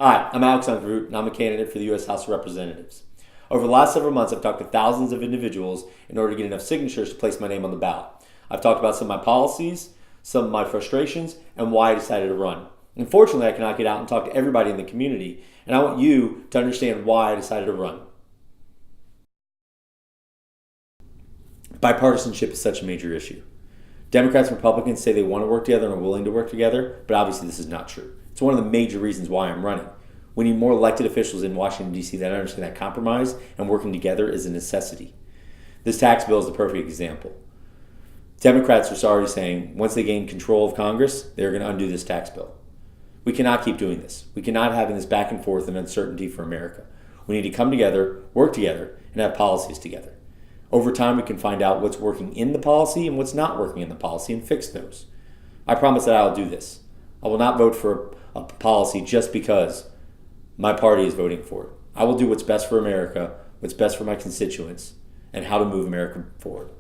Hi, I'm Donkervoet, and I'm a candidate for the U.S. House of Representatives. Over the last several months, I've talked to thousands of individuals in order to get enough signatures to place my name on the ballot. I've talked about some of my policies, some of my frustrations, and why I decided to run. Unfortunately, I cannot get out and talk to everybody in the community, and I want you to understand why I decided to run. Bipartisanship is such a major issue. Democrats and Republicans say they want to work together and are willing to work together, but obviously this is not true. It's one of the major reasons why I'm running. We need more elected officials in Washington, D.C. that understand that compromise and working together is a necessity. This tax bill is the perfect example. Democrats are already saying once they gain control of Congress, they're going to undo this tax bill. We cannot keep doing this. We cannot have this back and forth and uncertainty for America. We need to come together, work together, and have policies together. Over time, we can find out what's working in the policy and what's not working in the policy and fix those. I promise that I'll do this. I will not vote for a policy just because my party is voting for it. I will do what's best for America, what's best for my constituents, and how to move America forward.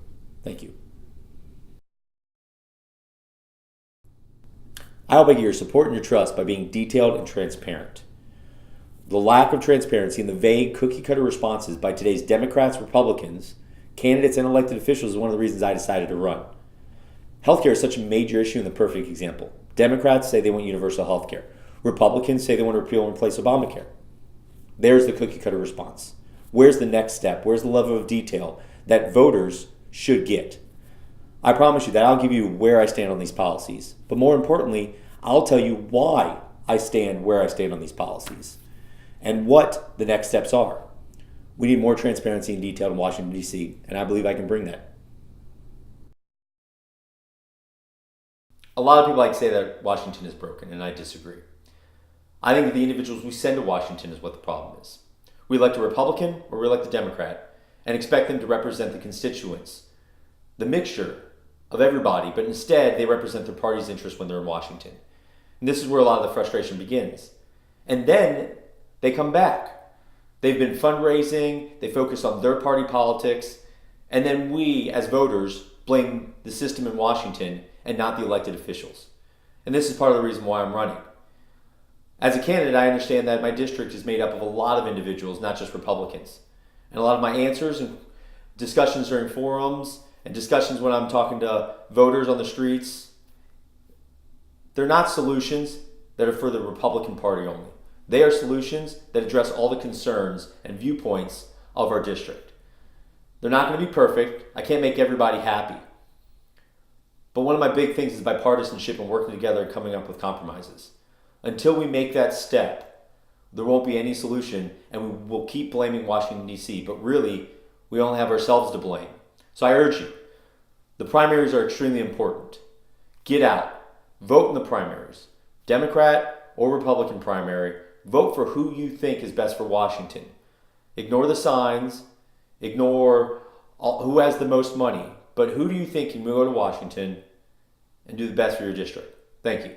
Thank you. I hope I get your support and your trust by being detailed and transparent. The lack of transparency and the vague cookie-cutter responses by today's Democrats, Republicans, candidates, and elected officials is one of the reasons I decided to run. Healthcare is such a major issue and the perfect example. Democrats say they want universal healthcare. Republicans say they want to repeal and replace Obamacare. There's the cookie-cutter response. Where's the next step? Where's the level of detail that voters should get? I promise you that I'll give you where I stand on these policies. But more importantly, I'll tell you why I stand where I stand on these policies and what the next steps are. We need more transparency and detail in Washington, D.C., and I believe I can bring that. A lot of people like to say that Washington is broken, and I disagree. I think that the individuals we send to Washington is what the problem is. We elect a Republican or we elect a Democrat and expect them to represent the constituents, the mixture of everybody, but instead they represent their party's interests when they're in Washington. And this is where a lot of the frustration begins. And then they come back. They've been fundraising, they focus on their party politics, and then we, as voters, blame the system in Washington and not the elected officials. And this is part of the reason why I'm running. As a candidate, I understand that my district is made up of a lot of individuals, not just Republicans. And a lot of my answers and discussions during forums and discussions when I'm talking to voters on the streets, they're not solutions that are for the Republican Party only. They are solutions that address all the concerns and viewpoints of our district. They're not going to be perfect. I can't make everybody happy. But one of my big things is bipartisanship and working together and coming up with compromises. Until we make that step, there won't be any solution, and we will keep blaming Washington, D.C., but really, we only have ourselves to blame. So I urge you, the primaries are extremely important. Get out. Vote in the primaries. Democrat or Republican primary. Vote for who you think is best for Washington. Ignore the signs. Ignore who has the most money. But who do you think can go to Washington and do the best for your district? Thank you.